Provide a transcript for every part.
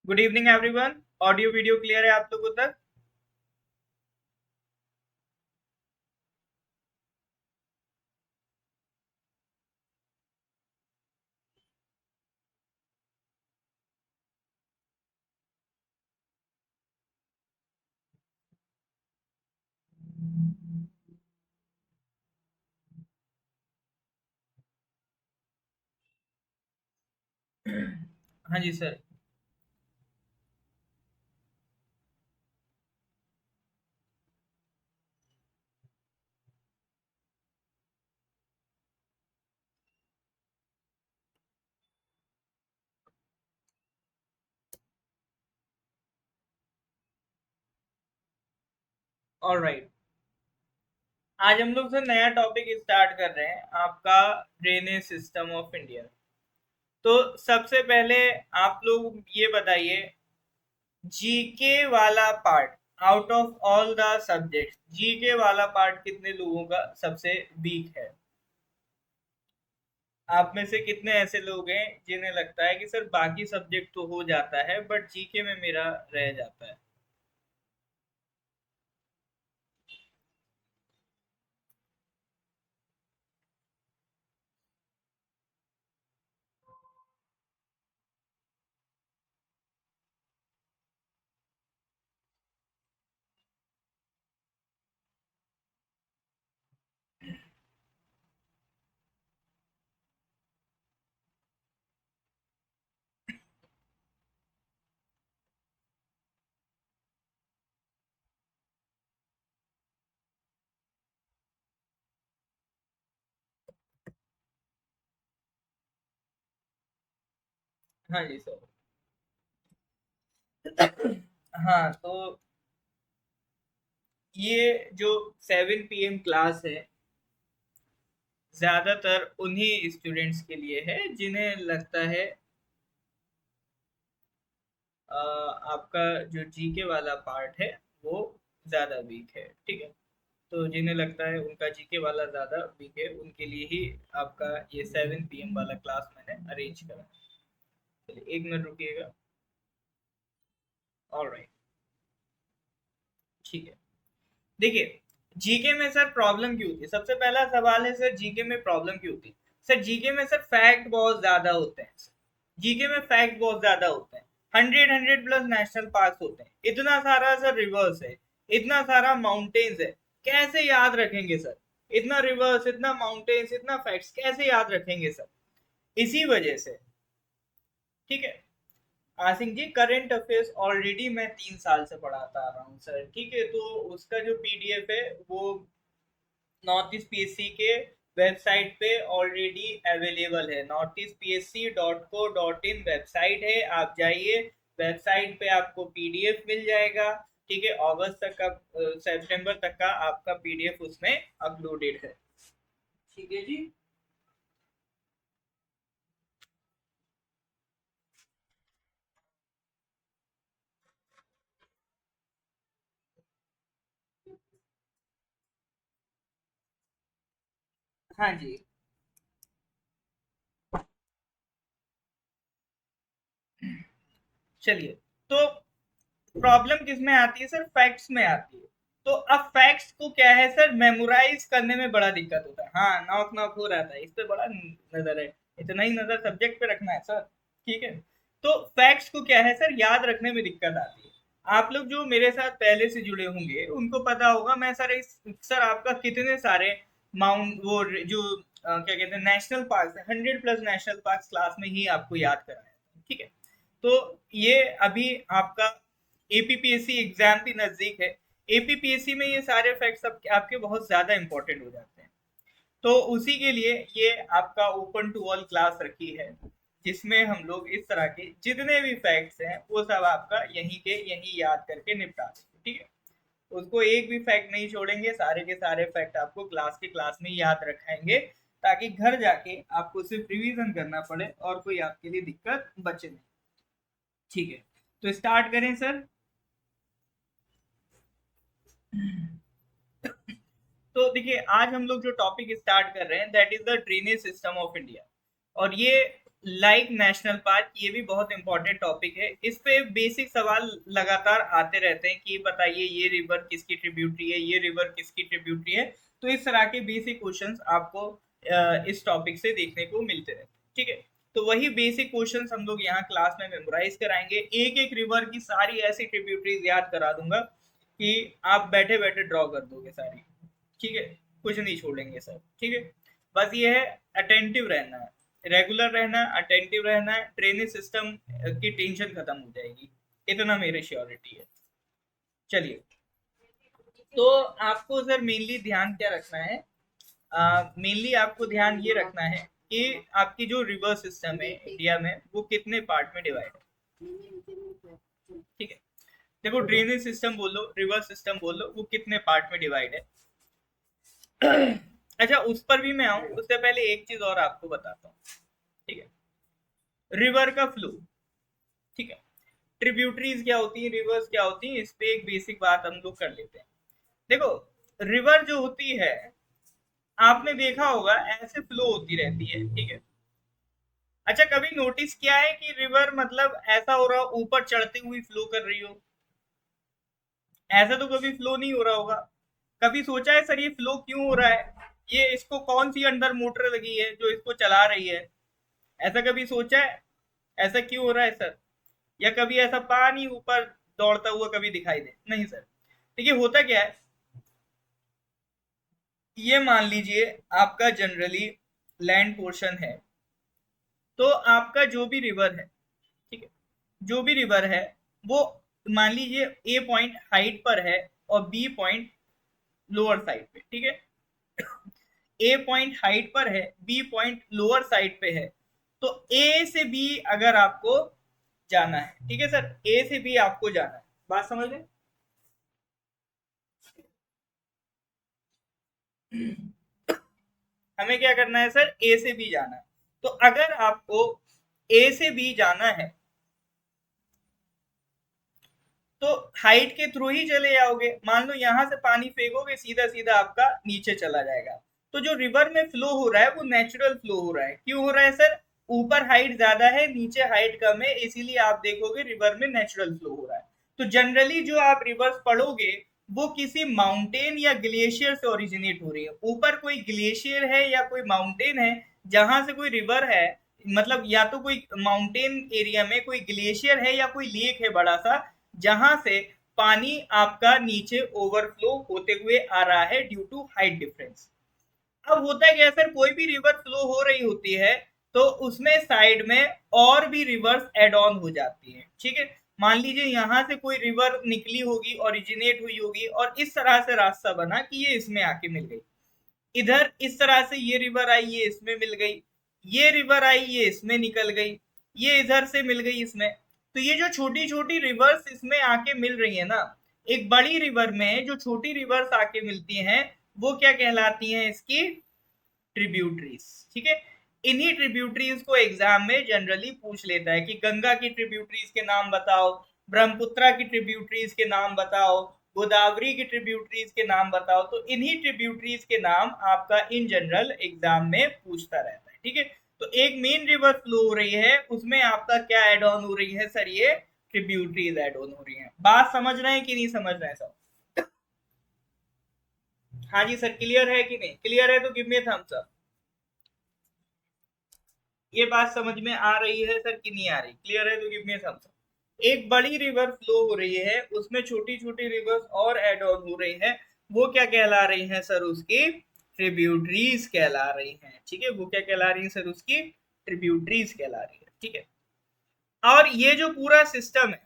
Good evening everyone. Audio video clear है आप लोगों तक? हाँ जी सर। ऑलराइट, आज हम लोग से नया टॉपिक स्टार्ट कर रहे हैं, आपका ड्रेनेज सिस्टम ऑफ इंडिया। तो सबसे पहले आप लोग ये बताइए, जीके वाला part, out of all the subject GK वाला पार्ट कितने लोगों का सबसे वीक है? आप में से कितने ऐसे लोग हैं जिन्हें लगता है कि सर बाकी सब्जेक्ट तो हो जाता है बट जीके में मेरा रह जाता है? हाँ जी सर। हाँ, तो ये जो 7 PM क्लास है, ज्यादातर उन्हीं स्टूडेंट्स के लिए है जिन्हें लगता है आपका जो जीके वाला पार्ट है वो ज्यादा वीक है। ठीक है, तो जिन्हें लगता है उनका जीके वाला ज्यादा वीक है उनके लिए ही आपका ये 7 PM वाला क्लास मैंने अरेंज करा है। चलिए 1 मिनट रुकिएगा। ऑलराइट, ठीक है। देखिए, जीके में सर प्रॉब्लम क्यों होती है? सबसे पहला सवाल है सर, जीके में प्रॉब्लम क्यों होती है? सर जीके में सर फैक्ट बहुत ज्यादा होते हैं। जीके में फैक्ट बहुत ज्यादा होते हैं। 100 प्लस नेशनल पार्क होते हैं, इतना सारा सर रिवर्स है, इतना सारा माउंटेन्स है, कैसे याद रखेंगे सर? इतना रिवर्स, इतना माउंटेन्स, इतना फैक्ट्स कैसे याद रखेंगे सर? इसी वजह से, ठीक है। आसिफ जी, करंट अफेयर्स ऑलरेडी मैं 3 साल से पढ़ाता आ रहा हूँ सर, ठीक है। तो उसका जो पीडीएफ है वो नॉर्थ ईस्ट पीएससी के वेबसाइट पे ऑलरेडी अवेलेबल है। northeastpsc.co.in वेबसाइट है, आप जाइए, वेबसाइट पे आपको पीडीएफ मिल जाएगा। ठीक है, अगस्त तक का, सितंबर तक का आपका पीडीएफ उसमें अपलोडेड है। ठीक है जी। हाँ जी। चलिए, तो प्रॉब्लम किस में आती है सर? फैक्ट्स में आती है। तो अब फैक्ट्स को क्या है सर, मेमोराइज करने में बड़ा दिक्कत होता है। हाँ, नॉक नॉक हो रहा था, इस पे बड़ा नजर है, इतना ही नजर सब्जेक्ट पे रखना है सर। ठीक है, तो फैक्ट्स को क्या है सर, याद रखने में दिक्कत आती है। आप लोग जो मेरे साथ पहले से जुड़े होंगे उनको पता होगा, मैं सर सर आपका कितने सारे माउंट वो जो क्या कहते हैं national park, 100 plus national park class में ही आपको याद कराया। ठीक है, तो ये अभी आपका एपीपीएससी एग्जाम भी नजदीक है। एपीपीएससी में ये सारे फैक्ट्स आपके बहुत ज्यादा इंपॉर्टेंट हो जाते हैं। तो उसी के लिए ये आपका ओपन टू ऑल क्लास रखी है, जिसमें हम लोग इस तरह के जितने भी फैक्ट्स हैं वो सब आपका यहीं के यहीं याद करके निपटा देंगे। ठीक है, उसको एक भी फैक्ट नहीं छोड़ेंगे, सारे के सारे फैक्ट आपको क्लास के क्लास में याद रखाएंगे, ताकि घर जाके आपको सिर्फ रिवीजन करना पड़े और कोई आपके लिए दिक्कत बचे नहीं। ठीक है, तो स्टार्ट करें सर। तो देखिए, आज हम लोग जो टॉपिक स्टार्ट कर रहे हैं that is the drainage system of India. और ये लाइक नेशनल पार्क, ये भी बहुत इंपॉर्टेंट टॉपिक है। इस पे बेसिक सवाल लगातार आते रहते हैं कि बताइए ये रिवर किसकी ट्रिब्यूटरी है, ये रिवर किसकी ट्रिब्यूटरी है। तो इस तरह के बेसिक क्वेश्चंस आपको इस टॉपिक से देखने को मिलते रहते हैं। ठीक है, तो वही बेसिक क्वेश्चंस हम लोग यहाँ क्लास में मेमोराइज कराएंगे। एक एक रिवर की सारी ऐसी ट्रिब्यूटरीज याद करा दूंगा कि आप बैठे बैठे ड्रॉ कर दोगे सारी। ठीक है, कुछ नहीं छोड़ेंगे सर। ठीक है, बस ये है, अटेंटिव रहना है, रेगुलर रहना, अटेंटिव रहना है, ड्रेनेज सिस्टम की टेंशन खत्म हो जाएगी, इतना मेरी श्योरिटी है। चलिए, तो आपको सर मेनली ध्यान क्या रखना है? मेनली आपको ध्यान ये रखना है कि आपकी जो रिवर सिस्टम है इंडिया में वो कितने पार्ट में डिवाइड है। ठीक है, देखो ड्रेनेज सिस्टम बोलो, रिवर सिस्टम बोलो, वो कितने पार्ट में डिवाइड है। अच्छा, उस पर भी मैं आऊं उससे पहले एक चीज और आपको बताता हूँ। ठीक है, रिवर का फ्लो। ठीक है, ट्रिब्यूटरीज क्या होती है, रिवर्स क्या होती है, इस पे एक बेसिक बात हम लोग कर लेते हैं। देखो, रिवर जो होती है, आपने देखा होगा ऐसे फ्लो होती रहती है। ठीक है, अच्छा कभी नोटिस किया है कि रिवर मतलब ऐसा हो रहा ऊपर चढ़ती हुई फ्लो कर रही हो? ऐसा तो कभी फ्लो नहीं हो रहा होगा। कभी सोचा है सर ये फ्लो क्यों हो रहा है, ये इसको कौन सी अंडर मोटर लगी है जो इसको चला रही है? ऐसा कभी सोचा है ऐसा क्यों हो रहा है सर? या कभी ऐसा पानी ऊपर दौड़ता हुआ कभी दिखाई दे? नहीं सर। देखिए होता क्या है, ये मान लीजिए आपका जनरली लैंड पोर्शन है, तो आपका जो भी रिवर है, ठीक है, जो भी रिवर है वो मान लीजिए ए पॉइंट हाइट पर है और बी पॉइंट लोअर साइड पे। ठीक है, ए पॉइंट हाइट पर है, बी पॉइंट लोअर साइड पे है, तो ए से बी अगर आपको जाना है, ठीक है सर, ए से बी आपको जाना है, बात समझ लें। हमें क्या करना है सर, ए से बी जाना है। तो अगर आपको ए से बी जाना है तो हाइट के थ्रू ही चले जाओगे। मान लो यहां से पानी फेंकोगे सीधा सीधा आपका नीचे चला जाएगा। तो जो रिवर में फ्लो हो रहा है वो नेचुरल फ्लो हो रहा है। क्यों हो रहा है सर? ऊपर हाइट ज्यादा है, नीचे हाइट कम है, इसीलिए आप देखोगे रिवर में नेचुरल फ्लो हो रहा है। तो जनरली जो आप रिवर्स पढ़ोगे वो किसी माउंटेन या ग्लेशियर से ओरिजिनेट हो रही है। ऊपर कोई ग्लेशियर है या कोई माउंटेन है जहां से कोई रिवर है, मतलब या तो कोई माउंटेन एरिया में कोई ग्लेशियर है या कोई लेक है बड़ा सा, जहां से पानी आपका नीचे ओवरफ्लो होते हुए आ रहा है ड्यू टू हाइट डिफरेंस। अब होता है क्या सर, कोई भी रिवर फ्लो हो रही होती है तो उसमें साइड में और भी रिवर्स एड ऑन हो जाती है। ठीक है, मान लीजिए यहां से कोई रिवर निकली होगी, ओरिजिनेट हुई होगी और इस तरह से रास्ता बना कि ये इसमें आके मिल गई। इधर इस तरह से ये रिवर आई, ये इसमें मिल गई, ये रिवर आई, ये इसमें निकल गई, ये इधर से मिल गई इसमें। तो ये जो छोटी छोटी रिवर्स इसमें आके मिल रही है ना, एक बड़ी रिवर में जो छोटी रिवर्स आके मिलती हैं वो क्या कहलाती हैं, इसकी ट्रिब्यूटरीज। ठीक है, इन्हीं ट्रिब्यूटरीज को एग्जाम में जनरली पूछ लेता है कि गंगा की ट्रिब्यूटरीज के नाम बताओ, ब्रह्मपुत्रा की ट्रिब्यूटरीज के नाम बताओ, गोदावरी की ट्रिब्यूटरीज के नाम बताओ। तो इन्हीं ट्रिब्यूटरीज के नाम आपका इन जनरल एग्जाम में पूछता रहता है। ठीक है, तो एक मेन रिवर फ्लो हो रही है, उसमें आपका क्या एड ऑन हो रही है सर, ये ट्रिब्यूटरीज एड ऑन हो रही है। बात समझ रहे हैं कि नहीं समझ रहे हैं सब? हाँ जी सर, क्लियर है कि नहीं? क्लियर है तो गिव मी थम्स अप। ये बात समझ में आ रही है सर कि नहीं आ रही? क्लियर है तो गिव मी थम्स अप। एक बड़ी रिवर फ्लो हो रही है, उसमें छोटी छोटी रिवर्स और एड ऑन हो रही है, वो क्या कहला रही हैं सर, उसकी ट्रिब्यूटरीज कहला रही हैं। ठीक है, वो क्या कहला रही है सर, उसकी ट्रिब्यूटरीज कहला रही है। ठीक है, और ये जो पूरा सिस्टम है,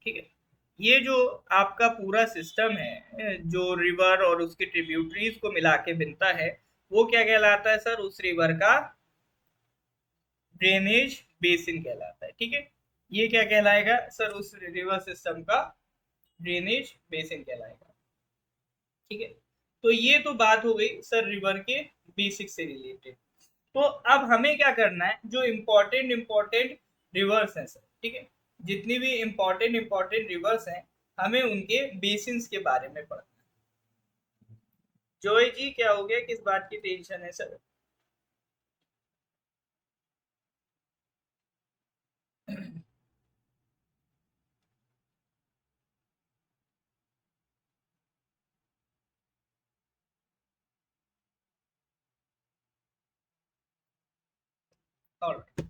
ठीक है, ये जो आपका पूरा सिस्टम है जो रिवर और उसकी ट्रिब्यूटरीज को मिला के बनता है, वो क्या कहलाता है सर, उस रिवर का ड्रेनेज बेसिन कहलाता है। ठीक है, ये क्या कहलाएगा सर, उस रिवर सिस्टम का ड्रेनेज बेसिन कहलाएगा। ठीक है, तो ये तो बात हो गई सर रिवर के बेसिक से रिलेटेड। तो अब हमें क्या करना है, जो इम्पोर्टेंट रिवर्स हैं सर, ठीक है, जितनी भी इम्पोर्टेंट रिवर्स हैं, हमें उनके बेसिन्स के बारे में पढ़ना है। जॉय जी क्या हो गया, किस बात की टेंशन है सर? ऑलराइट,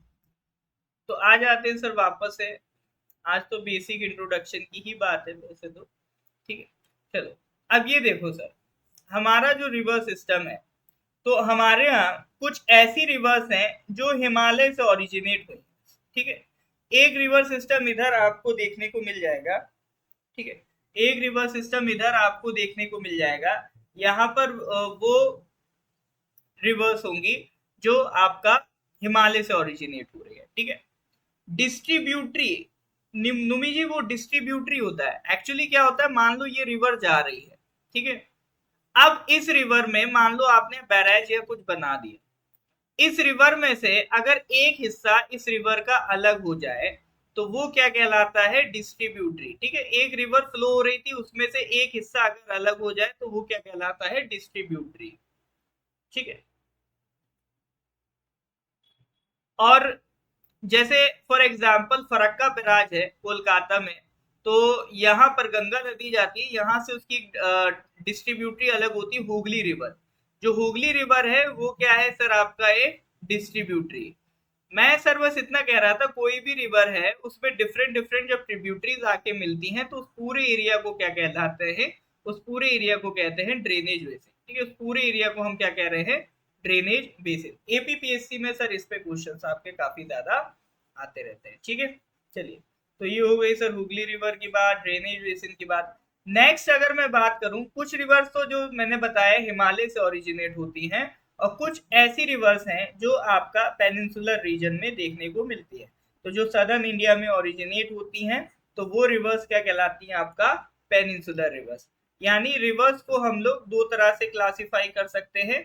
तो आ जाते हैं सर वापस से। आज तो बेसिक इंट्रोडक्शन की ही बात है वैसे तो, ठीक है। चलो, अब ये देखो सर, हमारा जो रिवर सिस्टम है, तो हमारे यहाँ कुछ ऐसी रिवर्स हैं जो हिमालय से ओरिजिनेट हुई, ठीक है। एक रिवर सिस्टम इधर आपको देखने को मिल जाएगा, ठीक है। एक रिवर सिस्टम इधर आपको देखने को मिल जाएगा। यहाँ पर वो रिवर्स होंगी जो आपका हिमालय से ओरिजिनेट हो रही है, ठीक है। डिस्ट्रीब्यूटरी, नुमी जी, वो डिस्ट्रीब्यूटरी होता है। एक्चुअली क्या होता है, मान लो ये रिवर जा रही है, ठीक है। अब इस रिवर में मान लो आपने बैराज या कुछ बना दिया, इस रिवर में से अगर एक हिस्सा इस रिवर का अलग हो जाए तो वो क्या कहलाता है, डिस्ट्रीब्यूटरी, ठीक है। एक रिवर फ्लो हो रही थी, उसमें से एक हिस्सा अगर अलग हो जाए तो वो क्या कहलाता है, डिस्ट्रीब्यूटरी, ठीक है। और जैसे फॉर एग्जाम्पल फरक्का बैराज है कोलकाता में, तो यहाँ पर गंगा नदी जाती है, यहाँ से उसकी डिस्ट्रीब्यूटरी अलग होती है, हुगली रिवर। जो हुगली रिवर है वो क्या है सर, आपका एक डिस्ट्रीब्यूटरी। मैं सर बस इतना कह रहा था, कोई भी रिवर है उसमें डिफरेंट डिफरेंट जब ट्रिब्यूटरीज आके मिलती हैं तो उस पूरे एरिया को क्या कहलाते हैं, उस पूरे एरिया को कहते हैं ड्रेनेज बेसिन, ठीक है। उस पूरे एरिया को हम क्या कह रहे हैं, ड्रेनेज बेसिन। एपीपीएससी में सर इस पे क्वेश्चंस आपके काफी ज्यादा आते रहते हैं, ठीक है। चलिए, तो ये हो गई सर हुगली रिवर की बात, ड्रेनेज बेसिन की बात। नेक्स्ट अगर मैं बात करूं, कुछ रिवर्स तो जो मैंने बताया हिमालय से ओरिजिनेट होती हैं, और कुछ ऐसी रिवर्स हैं जो आपका पेनिनसुलर रीजन में देखने को मिलती है। तो जो सदर्न इंडिया में ओरिजिनेट होती हैं, तो वो रिवर्स क्या कहलाती हैं, आपका पेनिनसुलर रिवर्स। यानी रिवर्स को हम लोग दो तरह से क्लासिफाई कर सकते हैं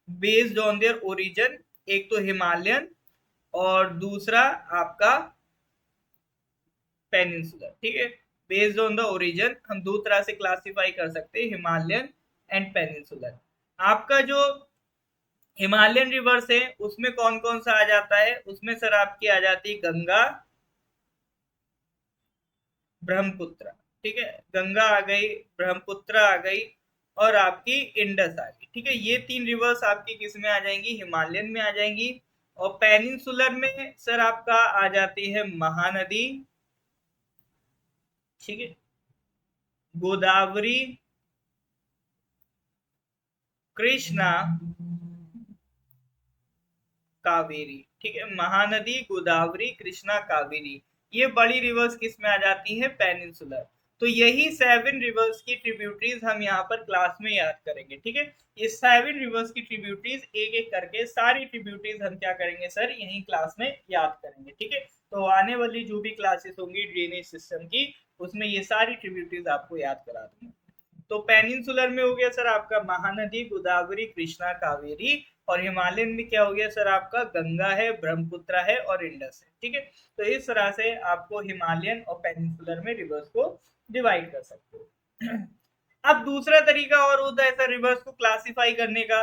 बेस्ड ऑन देयर ओरिजिन। एक तो हिमालयन और दूसरा आपका पेनिनसुलर, ठीक है। बेस्ड ऑन द ओरिजिन हम दो तरह से क्लासिफाई कर सकते हैं, हिमालयन एंड पेनिनसुलर। आपका जो हिमालयन रिवर्स है उसमें कौन कौन सा आ जाता है, उसमें सर आपकी आ जाती है गंगा, ब्रह्मपुत्र, ठीक है। गंगा आ गई, ब्रह्मपुत्र आ गई, और आपकी इंडस आ गई, ठीक है। ये तीन रिवर्स आपकी किस में आ जाएंगी, हिमालयन में आ जाएंगी। और पेनिनसुलर में सर आपका आ जाती है महानदी, ठीक है, गोदावरी, कृष्णा, कावेरी, ठीक है। महानदी, गोदावरी, कृष्णा, कावेरी, ये बड़ी रिवर्स किस में आ जाती है, पेनिनसुलर। तो यही 7 रिवर्स की ट्रिब्यूटरीज हम यहाँ पर क्लास में याद करेंगे, ठीक है। ये 7 रिवर्स की ट्रिब्यूटरीज एक एक करके सारी ट्रिब्यूटरीज हम क्या करेंगे सर, यही क्लास में याद करेंगे, ठीक है। तो आने वाली जो भी क्लासेस होंगी ड्रेनेज सिस्टम की, उसमें ये सारी ट्रिब्यूटरीज आपको याद करा दूंगा। तो पेनिनसुलर में हो गया सर आपका महानदी, गोदावरी, कृष्णा, कावेरी। और हिमालयन में क्या हो गया सर, आपका गंगा है, ब्रह्मपुत्र है और इंडस है, ठीक है। तो इस तरह से आपको हिमालयन और पेनिनसुलर में रिवर्स को डिवाइड कर सकते हो। अब दूसरा तरीका और होता है सर रिवर्स को क्लासिफाई करने का,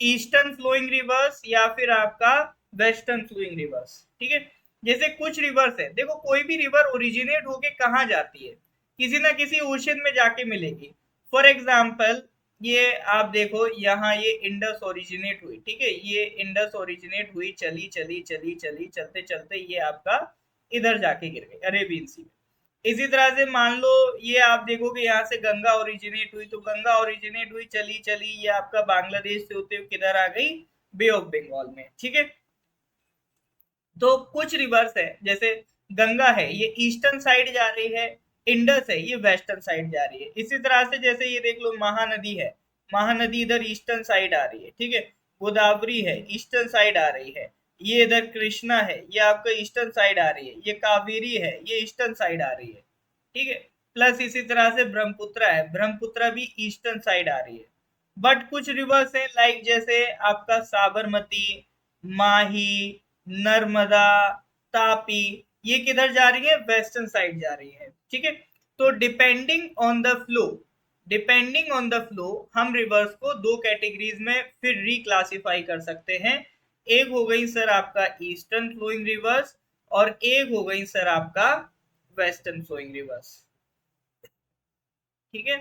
ईस्टर्न फ्लोइंग रिवर्स या फिर आपका वेस्टर्न फ्लोइंग रिवर्स, ठीक है। जैसे कुछ रिवर्स है, देखो कोई भी रिवर ओरिजिनेट होके कहाँ जाती है, किसी ना किसी ओशन में जाके मिलेगी। फॉर एग्जाम्पल ये आप देखो, यहाँ ये इंडस ओरिजिनेट हुई, ठीक है। ये इंडस ओरिजिनेट हुई, चली चली चली चली, चलते चलते ये आपका इधर जाके गिर गई अरेबियन सी में। इसी तरह से मान लो ये आप देखोगे यहाँ से गंगा ओरिजिनेट हुई, तो गंगा ओरिजिनेट हुई, चली चली, ये आपका बांग्लादेश से होते हुए किधर आ गई, बे ऑफ बंगाल में, ठीक है। तो कुछ रिवर्स है, जैसे गंगा है ये ईस्टर्न साइड जा रही है, इंडस है ये वेस्टर्न साइड जा रही है। इसी तरह से जैसे ये देख लो महानदी है, महानदी इधर ईस्टर्न साइड आ रही है, ठीक है। गोदावरी है ईस्टर्न साइड आ रही है, ये इधर कृष्णा है ये आपका ईस्टर्न साइड आ रही है, ये कावेरी है ये ईस्टर्न साइड आ रही है, ठीक है। प्लस इसी तरह से ब्रह्मपुत्र है, ब्रह्मपुत्र भी ईस्टर्न साइड आ रही है। बट कुछ रिवर्स है लाइक जैसे आपका साबरमती, माही, नर्मदा, तापी, ये किधर जा रही है, वेस्टर्न साइड जा रही है, ठीक है। तो डिपेंडिंग ऑन द फ्लो हम रिवर्स को दो कैटेगरीज में फिर रिक्लासिफाई कर सकते हैं। एक हो गई सर आपका ईस्टर्न फ्लोइंग रिवर्स, और एक हो गई सर आपका वेस्टर्न फ्लोइंग रिवर्स, ठीक है।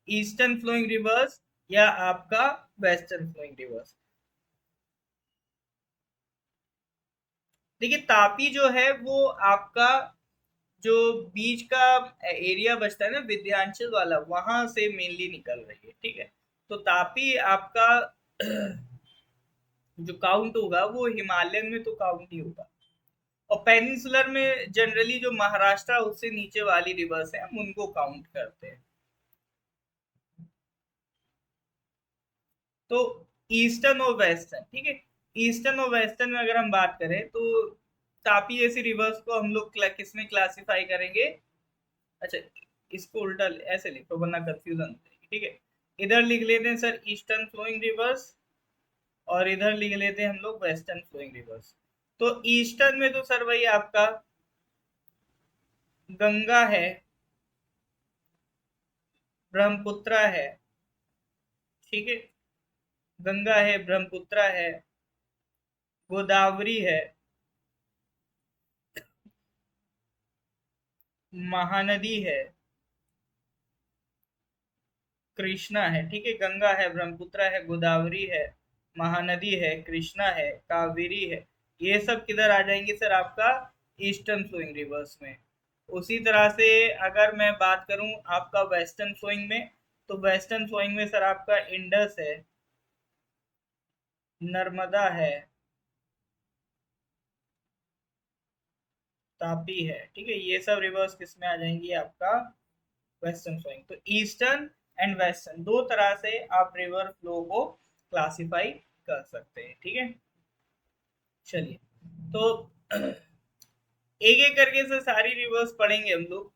ईस्टर्न फ्लोइंग रिवर्स या आपका वेस्टर्न फ्लोइंग रिवर्स। देखिए तापी जो है वो आपका जो बीच का एरिया बचता है ना विंध्याचल वाला, वहां से मेनली निकल रही है, ठीक है। तो तापी आपका जो काउंट होगा वो हिमालयन में तो काउंट नहीं होगा। और पेनिनसुलर में जनरली जो महाराष्ट्र उससे नीचे वाली रिवर्स है हम उनको काउंट करते हैं। तो ईस्टर्न और वेस्टर्न, ठीक है। ईस्टर्न और वेस्टर्न में अगर हम बात करें तो तापी जैसी रिवर्स को हम लोग किस में क्लासिफाई करेंगे। अच्छा, इसको उल्टा ऐसे लिखो वरना कंफ्यूजन हो जाएगी, ठीक है। इधर लिख लेते हैं सर ईस्टर्न फ्लोइंग रिवर्स, और इधर लिख लेते हैं हम लोग वेस्टर्न फ्लोइंग रिवर्स। तो ईस्टर्न में तो सर वही आपका गंगा है, ब्रह्मपुत्र है, ठीक है। गंगा है, ब्रह्मपुत्र है, गोदावरी है, महानदी है, कृष्णा है, ठीक है। गंगा है, ब्रह्मपुत्र है, गोदावरी है, महानदी है, कृष्णा है, कावेरी है। ये सब किधर आ जाएंगे सर आपका ईस्टर्न फ्लोइंग रिवर्स में। उसी तरह से अगर मैं बात करूं आपका वेस्टर्न फ्लोइंग में, तो वेस्टर्न फ्लोइंग में सर आपका इंडस है, नर्मदा है, तापी है, ठीक है। ये सब रिवर्स किस में आ जाएंगी आपका वेस्टर्न फ्लोइंग। तो ईस्टर्न एंड वेस्टर्न दो तरह से आप रिवर फ्लो को क्लासिफाई कर सकते हैं, ठीक है। चलिए, तो एक एक करके से सारी रिवर्स पढ़ेंगे हम लोग,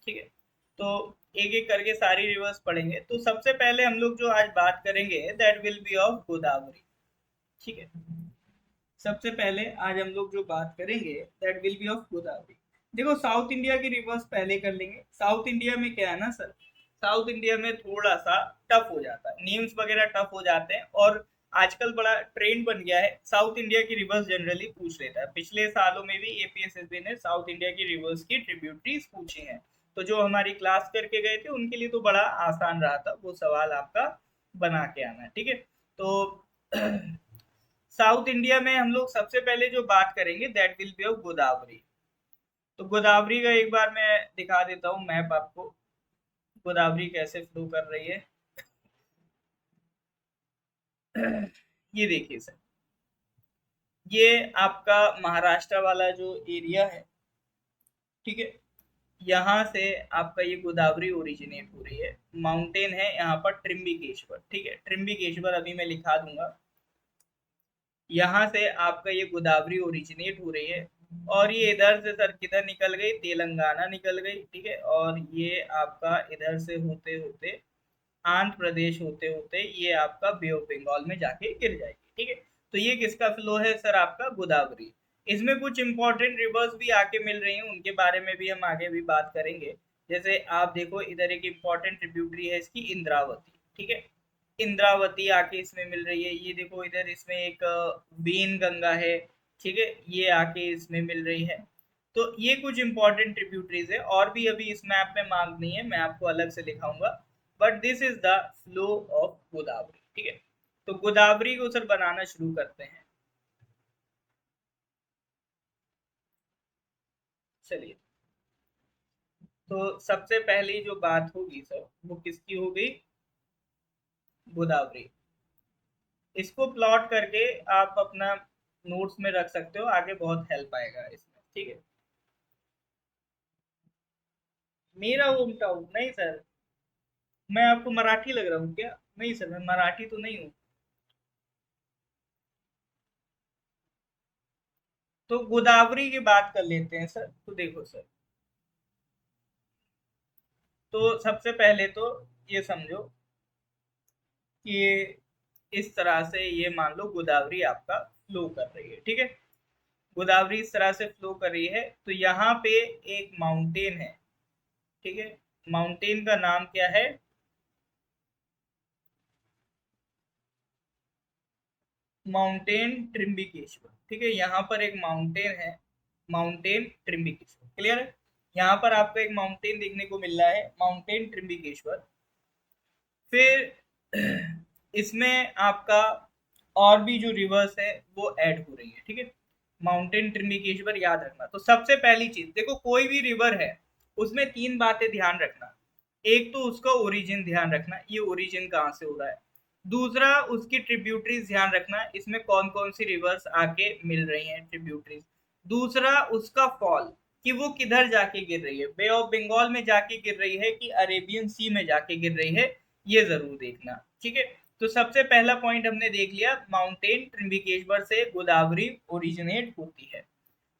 ठीक है। तो एक एक करके सारी रिवर्स पढ़ेंगे। तो सबसे पहले हम लोग जो आज बात करेंगे that will be of Godavari, ठीक है। सबसे पहले आज हम लोग जो बात करेंगे that will be of Godavari. देखो साउथ इंडिया की रिवर्स पहले कर लेंगे। साउथ इंडिया में क्या है ना सर, साउथ इंडिया में थोड़ा सा टफ हो जाता है, नेम्स वगैरह टफ हो जाते हैं। और आजकल बड़ा ट्रेंड बन गया है, साउथ इंडिया की रिवर्स जनरली पूछ लेता है। पिछले सालों में भी एपीएसएसबी ने साउथ इंडिया की रिवर्स की ट्रिब्यूटरीज पूछी हैं। तो जो हमारी क्लास करके गए थे उनके लिए तो बड़ा आसान रहा था वो सवाल आपका बना के आना, ठीक है। तो साउथ इंडिया में हम लोग सबसे पहले जो बात करेंगे that will be of Godavari. तो गोदावरी का एक बार मैं दिखा देता हूँ मैप आपको, गोदावरी कैसे फ्लो कर रही है। ये देखिए सर, ये आपका महाराष्ट्र वाला जो एरिया है, ठीक है। यहाँ से आपका ये गोदावरी ओरिजिनेट हो रही है। माउंटेन है यहाँ पर ट्रिम्बिकेश्वर, ठीक है। ट्रिम्बिकेश्वर अभी मैं लिखा दूंगा। यहाँ से आपका ये गोदावरी ओरिजिनेट हो रही है, और ये इधर से सर किधर निकल गई, तेलंगाना निकल गई, ठीक है। और ये आपका इधर से होते होते आंध्र प्रदेश होते होते ये आपका बे ऑफ बंगाल में जाके गिर जाएगी, ठीक है। तो ये किसका फ्लो है सर आपका गोदावरी। इसमें कुछ इंपॉर्टेंट रिवर्स भी आके मिल रही हैं, उनके बारे में भी हम आगे भी बात करेंगे। जैसे आप देखो इधर एक इंपॉर्टेंट ट्रिब्यूटरी है इसकी इंद्रावती, ठीक है। इंद्रावती आके इसमें मिल रही है। ये देखो इधर इसमें एक वेन गंगा है, ठीक है, ये आके इसमें मिल रही है। तो ये कुछ इंपॉर्टेंट ट्रिब्यूटरीज है, और भी अभी इस मैप में मार्क नहीं है, मैं आपको अलग से दिखाऊंगा। But this is the flow of Godavari, ठीक है। तो गोदावरी को सर बनाना शुरू करते हैं। चलिए, तो सबसे पहली जो बात होगी सर वो किसकी हो गई, गोदावरी। इसको प्लॉट करके आप अपना नोट्स में रख सकते हो, आगे बहुत हेल्प आएगा इसमें, ठीक है। मेरा होम टाउन नहीं सर, मैं आपको मराठी लग रहा हूँ क्या। नहीं सर मैं मराठी तो नहीं हूँ। तो गोदावरी की बात कर लेते हैं सर। तो देखो सर, तो सबसे पहले तो ये समझो कि इस तरह से ये मान लो गोदावरी आपका फ्लो कर रही है, ठीक है। गोदावरी इस तरह से फ्लो कर रही है, तो यहाँ पे एक माउंटेन है, ठीक है। माउंटेन का नाम क्या है, माउंटेन ट्रिम्बिकेश्वर, ठीक है। यहाँ पर एक माउंटेन है, माउंटेन ट्रिम्बिकेश्वर, क्लियर है। यहाँ पर आपको एक माउंटेन देखने को मिल रहा है, माउंटेन ट्रिम्बिकेश्वर। फिर इसमें आपका और भी जो रिवर्स है वो ऐड हो रही है, ठीक है। माउंटेन त्रिम्बकेश्वर याद रखना। तो सबसे पहली चीज देखो, कोई भी रिवर है उसमें तीन बातें ध्यान रखना। एक तो उसका ओरिजिन ध्यान रखना, ये ओरिजिन कहाँ से हो रहा है। दूसरा उसकी ट्रिब्यूटरीज ध्यान रखना, इसमें कौन कौन सी रिवर्स आके मिल रही हैं ट्रिब्यूटरीज। दूसरा उसका फॉल, कि वो किधर जाके गिर रही है, बे ऑफ बंगाल में जाके गिर रही है कि अरेबियन सी में जाके गिर रही है, ये जरूर देखना। ठीक है, तो सबसे पहला पॉइंट हमने देख लिया, माउंटेन त्रिम्बकेश्वर से गोदावरी ओरिजिनेट होती है।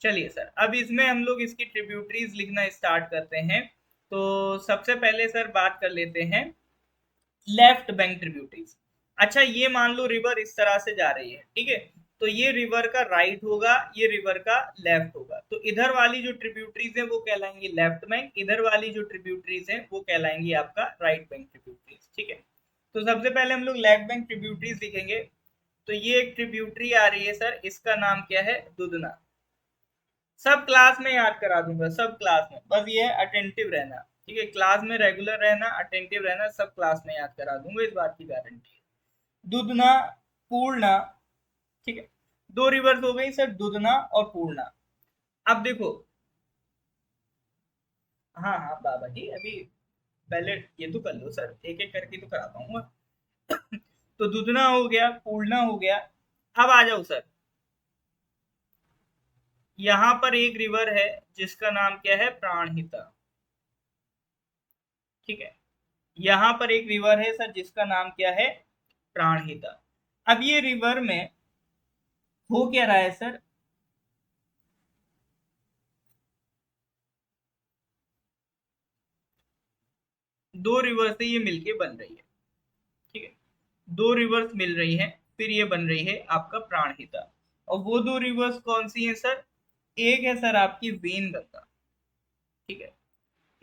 चलिए सर, अब इसमें हम लोग इसकी ट्रिब्यूटरीज लिखना स्टार्ट करते हैं। तो सबसे पहले सर बात कर लेते हैं लेफ्ट बैंक ट्रिब्यूटरीज। अच्छा, ये मान लो रिवर इस तरह से जा रही है, ठीक है, तो ये रिवर का राइट होगा, ये रिवर का लेफ्ट होगा। तो इधर वाली जो ट्रिब्यूटरीज है वो कहलाएंगी लेफ्ट बैंक, इधर वाली जो ट्रिब्यूटरीज है वो कहलाएंगी आपका राइट बैंक ट्रिब्यूटरीज। ठीक है, तो सबसे पहले हम लोग लेफ्ट बैंक ट्रिब्यूटरीज लिखेंगे। तो ये एक ट्रिब्यूटरी आ रही है सर, इसका नाम क्या है, दुधना। सब क्लास में याद करा दूंगा, सब क्लास में, बस ये है अटेंटिव रहना। ठीक है, क्लास में रेगुलर रहना, अटेंटिव रहना, सब क्लास में याद करा दूंगा, इस बात की गारंटी है। दुधना, पूर्णा। ठीक है, दो रिवर्स हो गई सर, दुधना और पूर्णा। अब देखो, हाँ हाँ बाबा जी, अभी पहले ये तो कर लो सर, एक एक करके तो करा पाऊंगा। तो दुधना हो गया, पूर्णा हो गया। अब आ जाओ सर, यहां पर एक रिवर है जिसका नाम क्या है, प्राणहिता। ठीक है, यहां पर एक रिवर है सर जिसका नाम क्या है, प्राणहिता। अब ये रिवर में हो क्या रहा है सर, दो रिवर से ये मिलके बन रही है। ठीक है, दो रिवर्स मिल रही हैं, फिर ये बन रही है आपका प्राणहिता। और वो दो रिवर्स कौन सी हैं सर, एक है सर आपकी वेन गंगा। ठीक है,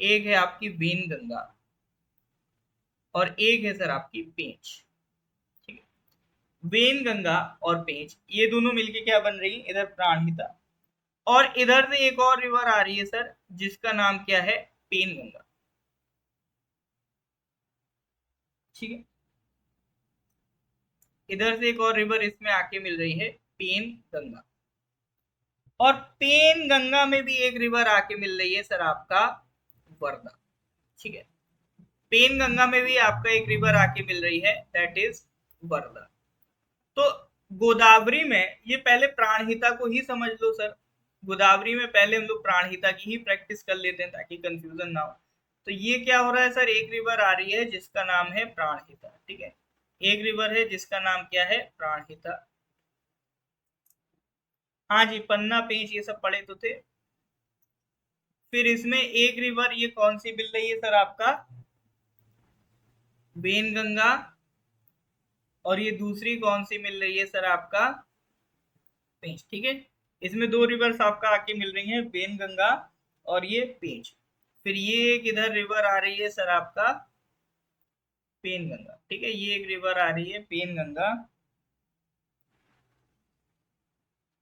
एक है आपकी वेन गंगा और एक है सर आपकी पेंच। ठीक है, वेन गंगा और पेंच ये दोनों मिलके क्या बन रही है, इधर प्राणहिता। और इधर से एक और रिवर आ रही है सर जिसका नाम क्या है, पेन गंगा। ठीक है, इधर से एक और रिवर इसमें आके मिल रही है, पेन गंगा। और पेन गंगा में भी एक रिवर आके मिल रही है सर आपका, वर्धा। ठीक है, पेन गंगा में भी आपका एक रिवर आके मिल रही है, दैट इज वर्धा। तो गोदावरी में ये पहले प्राणहिता को ही समझ लो सर, गोदावरी में पहले हम लोग प्राणहिता की ही प्रैक्टिस कर लेते हैं ताकि कंफ्यूजन ना हो। तो ये क्या हो रहा है सर, एक रिवर आ रही है जिसका नाम है प्राणहिता। ठीक है, एक रिवर है जिसका नाम क्या है, प्राणहिता। हाँ जी, पन्ना पेंच ये सब पढ़े तो थे। फिर इसमें एक रिवर ये कौन सी मिल रही है सर आपका, वेन गंगा। और ये दूसरी कौन सी मिल रही है सर आपका, पेंच। ठीक है, इसमें दो रिवर्स आपका आके मिल रही हैं, वेन गंगा और ये पेंच। फिर ये एक इधर रिवर आ रही है सर आपका, पेन गंगा। ठीक है, ये एक रिवर आ रही है पेन गंगा।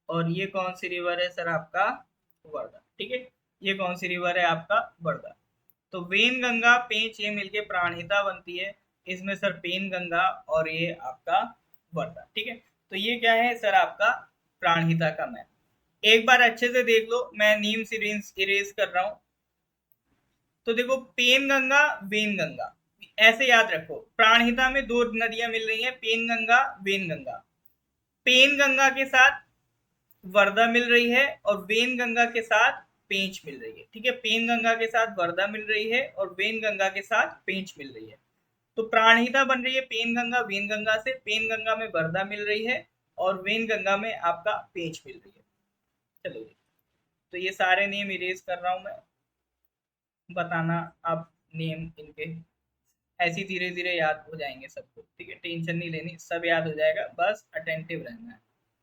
और ये कौन सी रिवर है सर आपका, वर्धा। ठीक है, ये कौन सी रिवर है आपका, वर्धा। तो वेन गंगा पेंच ये मिलके प्राणहिता बनती है, इसमें सर पेन गंगा और ये आपका वर्धा। ठीक है, तो ये क्या है सर आपका प्राणहिता का मैप। एक बार अच्छे से देख लो, मैं नीम सीरीज इरेज कर रहा हूं। तो देखो, पेन गंगा, वेन गंगा, ऐसे याद रखो। प्राणहिता में दो नदियां मिल रही हैं, Penganga, Wainganga. Penganga के साथ वर्धा मिल रही है और वेन गंगा के साथ पेंच मिल रही है। ठीक है, पेन गंगा के साथ वर्धा मिल रही है और वेन गंगा के साथ पेंच मिल रही है। तो प्राणहिता बन रही है पेन गंगा वेन गंगा से, पेन गंगा में वर्धा मिल रही है और वेन गंगा में आपका पेंच मिल रही है। चलो जी, तो ये सारे नेम इरेज कर रहा हूं मैं, बताना आप नेम इनके, ऐसी धीरे धीरे याद हो जाएंगे सबको। ठीक है, टेंशन नहीं लेनी, सब याद हो जाएगा, बस अटेंटिव रहना है,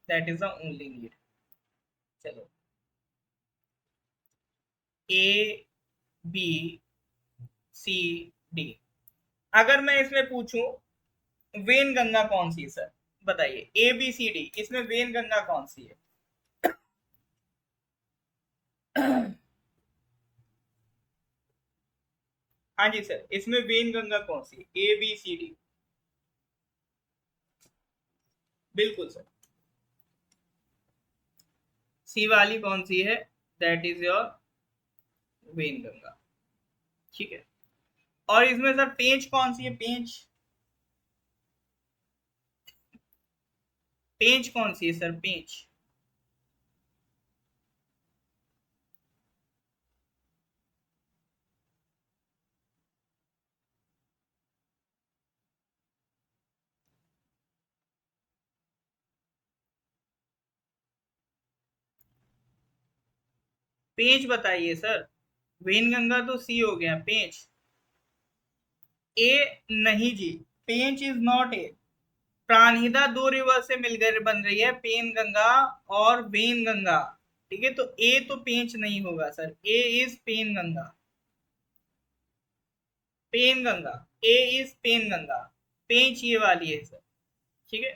that is the only need. चलो, ए बी सी डी। अगर मैं इसमें पूछूं वेन गंगा कौन सी है सर, बताइए, ए बी सी डी, इसमें वेन गंगा कौन सी है। हाँ जी सर, इसमें वेन गंगा कौन सी है, ए बी सी डी। बिल्कुल सर, सी वाली कौन सी है? That is your Wainganga. ठीक है। और इसमें सर पेंच कौन सी है? पेंच, पेंच कौन सी है सर? पेंच, पेंच बताइए सर। वेनगंगा तो सी हो गया, पेंच ए नहीं जी, पेंच इज नॉट ए। प्राणहिता दो रिवर से मिलकर बन रही है, पेन गंगा और वेन गंगा। ठीक है, तो ए तो पेंच नहीं होगा sir, A is Penganga. Penganga, A is Penganga. Pench ये वाली है सर। ठीक है,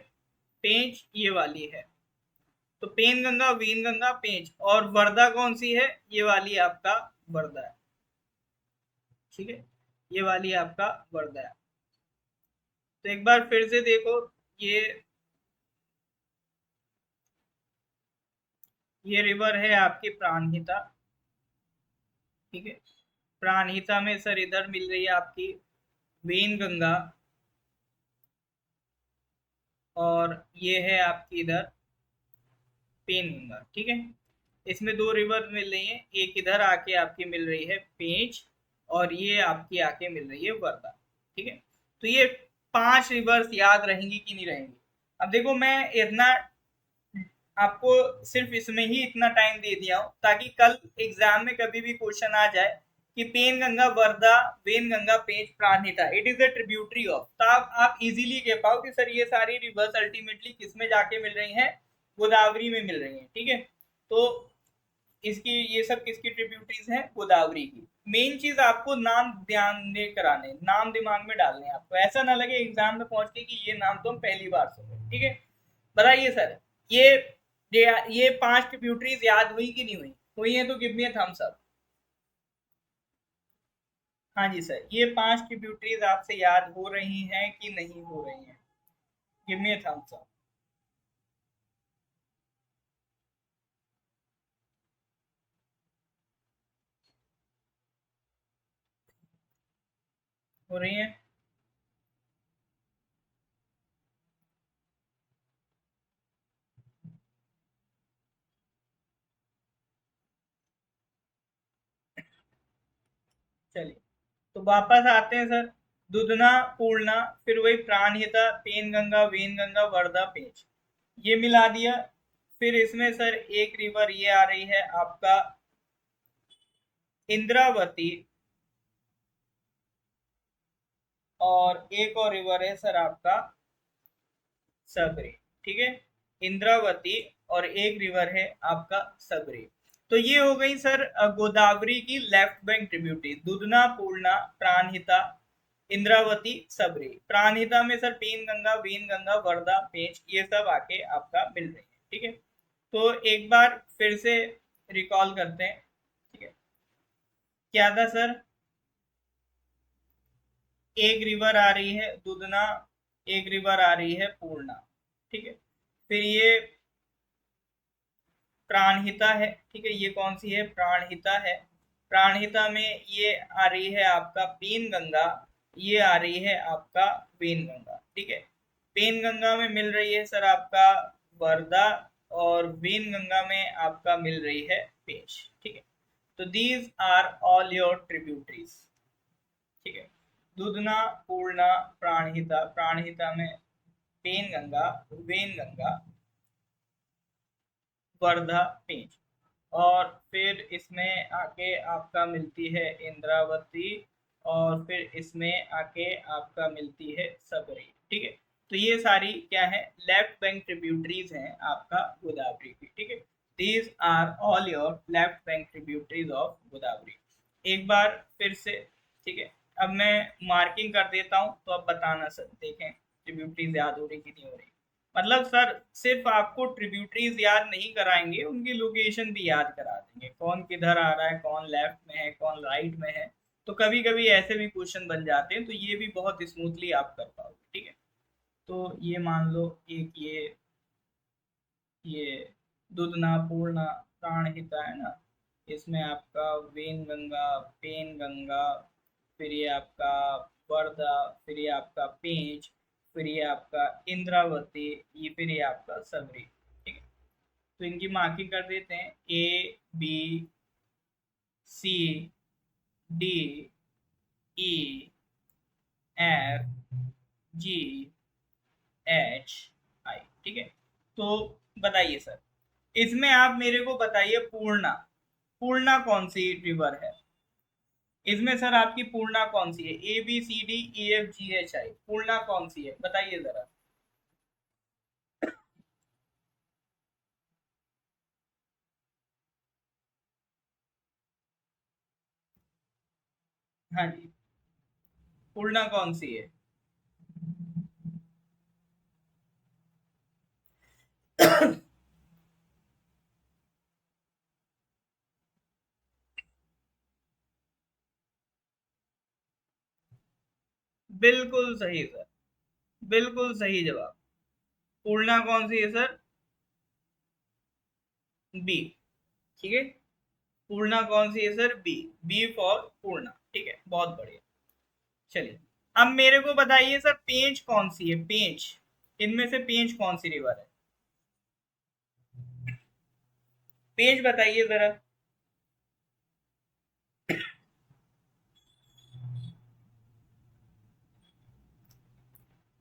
पेंच ये वाली है। तो पेन गंगा, वीन गंगा, पेंच। और वर्दा कौन सी है? ये वाली आपका वर्दा है। ठीक है, ये वाली आपका वर्दा है। तो एक बार फिर से देखो, ये ये रिवर है आपकी प्राणहिता। ठीक है, प्राणहिता में सर इधर मिल रही है आपकी वेन गंगा, और ये है आपकी इधर पेन गंगा। ठीक है, इसमें दो रिवर मिल रही हैं, एक इधर आके आपकी मिल रही है पेंच, और ये आपकी आके मिल रही है वर्धा। ठीक है, तो ये 5 रिवर्स याद रहेंगी कि नहीं रहेंगी? अब देखो, मैं इतना आपको सिर्फ इसमें ही इतना टाइम दे दिया हूं ताकि कल एग्जाम में कभी भी क्वेश्चन आ जाए कि Penganga, Wardha, Wainganga, Pench, Pranhita, it is the tributary of, तो आप इजीली कह पाओ कि सर ये सारी रिवर्स अल्टीमेटली किसमें जाके मिल रही हैं? गोदावरी में मिल रही हैं। ठीक है, तो इसकी ये सब किसकी ट्रिब्यूटरीज हैं? गोदावरी की। मेन चीज आपको नाम ध्यान में कराने, नाम दिमाग में डालने, आपको ऐसा ना लगे एग्जाम में पहुंच के कि ये नाम तो हम पहली बार सुने। ठीक है, बताइए सर, ये ये 5 ट्रिब्यूटरीज याद हुई कि नहीं हुई? हुई है तो give me a thumbs up. हाँ जी सर, ये 5 ट्रिब्यूटरीज आपसे याद हो रही हैं कि नहीं हो रही हैं? Give me a thumbs up. हो रही हैं? चलिए, तो वापस आते हैं सर। दुधना, पूर्णा, फिर वही प्राणहिता, पेन गंगा, वेन गंगा, वर्धा, पेंच, ये मिला दिया। फिर इसमें सर एक रिवर ये आ रही है आपका इंद्रावती, और एक और रिवर है सर आपका सबरी। ठीक है, इंद्रावती, और एक रिवर है आपका सबरी। तो ये हो गई सर गोदावरी की left bank tributary, Dudhna, Purna, Pranhita, Indravati, Sabari. Pranhita में sir Penganga, Wainganga, Wardha, Pench, ये सब आके आपका मिल रही है। ठीक है, तो एक बार फिर से रिकॉल करते हैं। ठीक है, क्या था सर? एक रिवर आ रही है दुधना, एक रिवर आ रही है पूर्णा। ठीक है, फिर ये प्राणहिता है। ठीक है, ये कौन सी है? प्राणहिता है। प्राणहिता में ये आ रही है आपका पेन गंगा, ये आ रही है आपका वेन गंगा। ठीक है, पेन गंगा में मिल रही है सर आपका वर्धा, और वेन गंगा में आपका मिल रही है पेश। ठीक है, तो these are all your tributaries. ठीक है, दुधना, पूर्णा, प्राणहिता, प्राणहिता में पेन गंगा, वेन गंगा, वर्धा, पेंच, और फिर इसमें आके आपका मिलती है इंद्रावती, और फिर इसमें आके आपका मिलती है सबरी। ठीक है, तो ये सारी क्या है? लेफ्ट बैंक ट्रिब्यूटरीज हैं आपका गोदावरी की। ठीक है, these are all your left bank tributaries of Godavari. एक बार फिर से, ठीक है, अब मैं मार्किंग कर देता हूँ, तो अब बताना सर, देखें ट्रिब्यूटरीज याद हो रही कि नहीं हो रही। मतलब सर सिर्फ आपको ट्रिब्यूटरीज याद नहीं कराएंगे, उनकी लोकेशन भी याद करा देंगे, कौन किधर आ रहा है, कौन लेफ्ट में है, कौन राइट में है। तो कभी कभी ऐसे भी क्वेश्चन बन जाते हैं, तो ये भी बहुत स्मूथली आप कर पाओगे। ठीक है, तो ये मान लो एक ये दुधना, पूर्णा, प्राणहिता है ना। इसमें आपका वेन गंगा, पेन गंगा, फिर ये आपका वर्धा, फिर ये आपका पेंच, फिर ये आपका इंद्रावती, ये फिर ये आपका सबरी। ठीक है, तो इनकी मार्किंग कर देते हैं। ए, B, C, D, E, F, G, H, आई। ठीक है, तो बताइए सर, इसमें आप मेरे को बताइए पूर्णा, पूर्णा कौन सी रिवर है? इसमें सर आपकी पूर्णा कौन सी है? A B C D E F G H I, Purna कौन सी है बताइए जरा। हाँ जी, पूर्णा कौन सी है? बिल्कुल सही सर, बिल्कुल सही जवाब। पूर्णा कौन सी है सर? बी। ठीक है, पूर्णा कौन सी है सर? बी। बी फॉर पूर्णा। ठीक है, बहुत बढ़िया। चलिए, अब मेरे को बताइए सर, पेंच कौन सी है? पेंच, इनमें से पेंच कौन सी रिवर है? पेंच बताइए जरा।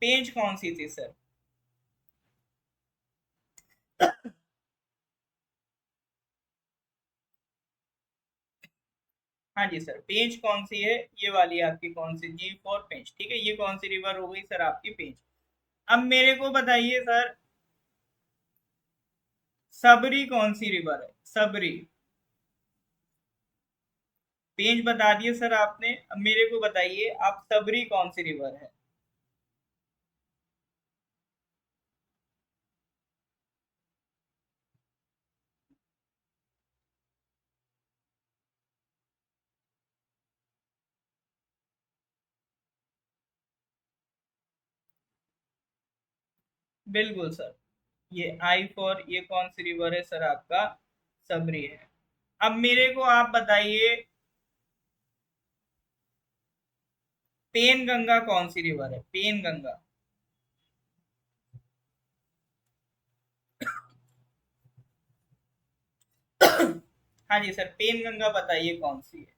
पेंच कौन सी थी सर? हाँ जी सर, पेंच कौन सी है? ये वाली आपकी कौन सी? जी फॉर पेंच। ठीक है, ये कौन सी रिवर हो गई सर आपकी? पेंच। अब मेरे को बताइए सर, सबरी कौन सी रिवर है? सबरी। पेंच बता दिए सर आपने, अब मेरे को बताइए आप, सबरी कौन सी रिवर है? बिल्कुल सर, ये आई फॉर, ये कौन सी रिवर है सर आपका? सबरी है। अब मेरे को आप बताइए, पेन गंगा कौन सी रिवर है? पेन गंगा। हाँ जी सर, पेन गंगा बताइए कौन सी है?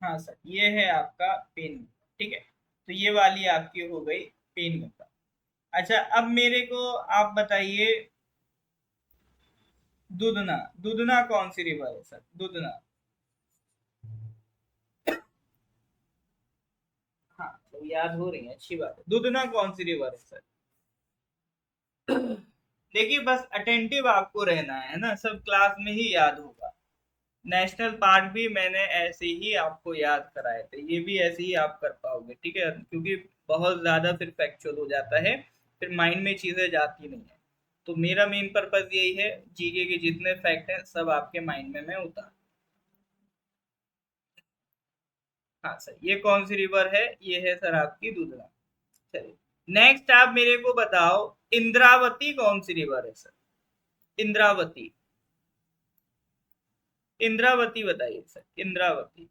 हाँ सर, ये है आपका पेन गंगा। ठीक है, तो ये वाली आपकी हो गई पेन गंगा। अच्छा, अब मेरे को आप बताइए, दुधना, दुधना कौन सी रिवर है सर? दुधना। हाँ, तो याद हो रही है, अच्छी बात है। दुधना कौन सी रिवर है सर? देखिए, बस अटेंटिव आपको रहना है ना, सब क्लास में ही याद होगा। नेशनल पार्क भी मैंने ऐसे ही आपको याद कराए थे, ये भी ऐसे ही आप कर पाओगे। ठीक है, क्योंकि बहुत ज्यादा फिर फैक्चुअल हो जाता है, फिर माइंड में चीजें जाती नहीं है। तो मेरा मेन पर्पस यही है, जीके के जितने फैक्ट हैं सब आपके माइंड में मैं उतार। हाँ सर, ये कौन सी रिवर है? ये है सर आपकी दुधना। चलिए, नेक्स्ट आप मेरे को बताओ, इंद्रावती कौन सी रिवर है सर? इंद्रावती, इंद्रावती बताइए सर, इंद्रावती।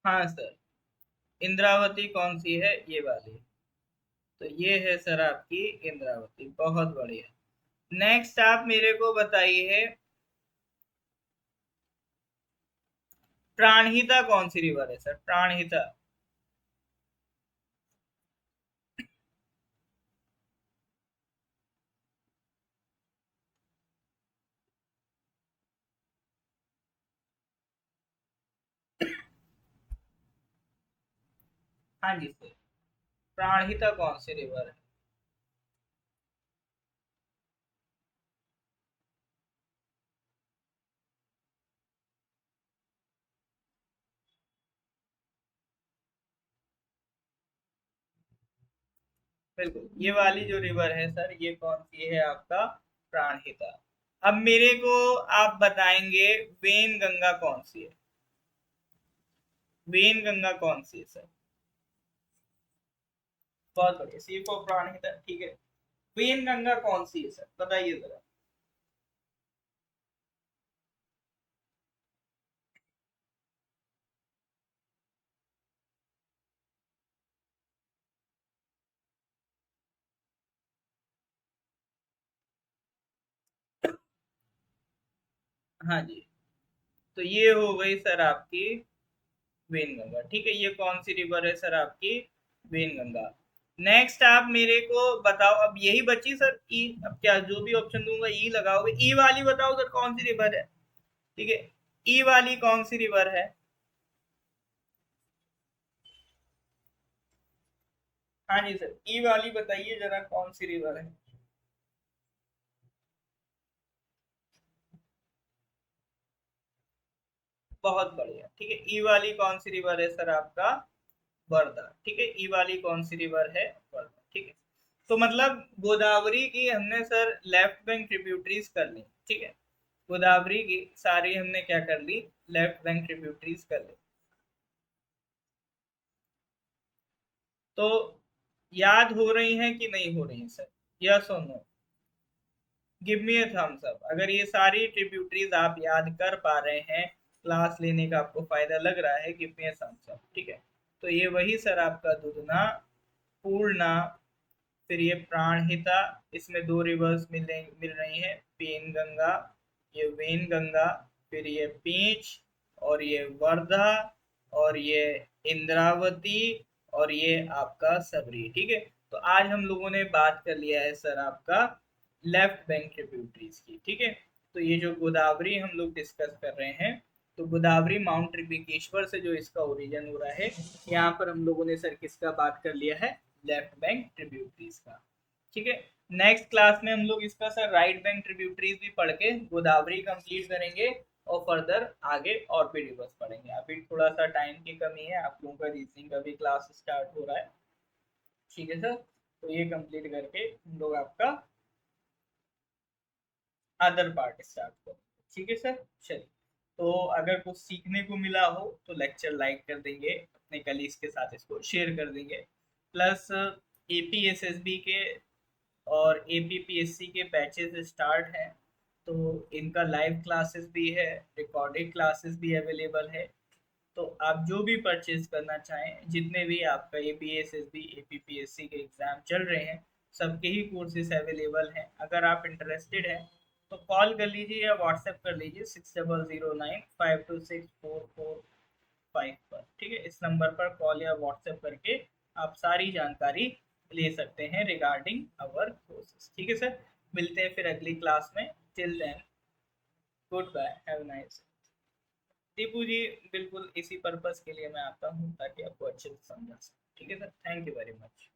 हाँ सर, इंद्रावती कौन सी है? ये वाली। तो ये है सर आपकी इंद्रावती, बहुत बढ़िया। नेक्स्ट आप मेरे को बताइए, प्राणहिता कौन सी रिवर है सर? प्राणहिता। हाँ जी सर, प्राणहिता कौन सी रिवर है? बिल्कुल, ये वाली जो रिवर है सर, ये कौन सी है आपका? प्राणहिता। अब मेरे को आप बताएंगे वेन गंगा कौन सी है? वेन गंगा कौन सी है सर? बहुत बढ़िया, सी फॉर प्राणहिता, ठीक है। वेन गंगा कौन सी है सर, बताइए जरा। हाँ जी, तो ये हो गई सर आपकी वेनगंगा, ठीक है। ये कौन सी रिवर है सर आपकी? वेनगंगा। नेक्स्ट आप मेरे को बताओ, अब यही बची सर ई। अब क्या जो भी ऑप्शन दूंगा ई लगाओगे? ई वाली बताओ सर कौन सी रिवर है? ठीक है, ई वाली कौन सी रिवर है? हाँ जी सर, ई वाली बताइए जरा कौन सी रिवर है? बहुत बढ़िया, ठीक है। ई वाली कौन सी रिवर है सर आपका? वर्धा, ठीक है। ई वाली कौन सी रिवर है? वर्धा, ठीक है। तो मतलब गोदावरी की हमने सर लेफ्ट बैंक ट्रिब्यूटरीज कर ली, ठीक है। गोदावरी की सारी हमने क्या कर ली? लेफ्ट बैंक ट्रिब्यूटरीज कर ली। तो याद हो रही हैं कि नहीं हो रही हैं सर? यस और नो? गिव मी ए थम्स अप अगर ये सारी ट्रिब्यूटरीज आप याद कर पा रहे हैं, क्लास लेने का आपको फायदा लग रहा है, गिव मी ए थम्स अप, ठीक है। तो ये वही सर आपका दुधना, पूर्णा, फिर ये प्राणहिता, इसमें दो रिवर्स मिल रही हैं, पेन गंगा, ये वेन गंगा, फिर ये पेंच, और ये वर्धा, और ये इंद्रावती, और ये आपका सबरी, ठीक है। तो आज हम लोगों ने बात कर लिया है सर आपका लेफ्ट बैंक ट्रिब्यूटरीज की, ठीक है। तो ये जो गोदावरी हम लोग डिस्कस कर रहे हैं, तो गोदावरी माउंट त्रिबिकेश्वर से जो इसका ओरिजिन हो रहा है, यहाँ पर हम लोगों ने सर किसका बात कर लिया है? लेफ्ट बैंक ट्रिब्यूटरीज का, ठीक है। नेक्स्ट क्लास में हम लोग इसका सर राइट बैंक ट्रिब्यूटरीज भी पढ़ के गोदावरी कंप्लीट करेंगे, और फर्दर आगे और भी रिवर्स पढ़ेंगे। अभी थोड़ा सा टाइम की कमी है, आप लोगों का रीजनिंग का भी क्लास स्टार्ट हो रहा है, ठीक है सर। तो ये कंप्लीट करके हम लोग आपका अदर पार्ट स्टार्ट करेंगे, ठीक है सर। चलिए, तो अगर कुछ सीखने को मिला हो तो लेक्चर लाइक कर देंगे, अपने कलीग्स के साथ इसको शेयर कर देंगे। प्लस एपीएसएसबी के और एपीपीएससी के बैचेस स्टार्ट हैं, तो इनका लाइव क्लासेस भी है, रिकॉर्डेड क्लासेस भी अवेलेबल है। तो आप जो भी परचेज करना चाहें, जितने भी आपका एपीएसएसबी एपीपीएससी के एग्जाम चल रहे हैं, सबके ही कोर्सेज अवेलेबल हैं। अगर आप इंटरेस्टेड हैं तो कॉल कर लीजिए या व्हाट्सएप कर लीजिए 6009526445 पर, ठीक है। इस नंबर पर कॉल या व्हाट्सएप करके आप सारी जानकारी ले सकते हैं रिगार्डिंग अवर कोर्सेज, ठीक है सर। मिलते हैं फिर अगली क्लास में। Till then, good bye, have nice. Deepu ji, बिल्कुल इसी पर्पस के लिए मैं आता हूँ ताकि आपको अच्छे से समझा सकूँ, ठीक है sir. Thank you very much.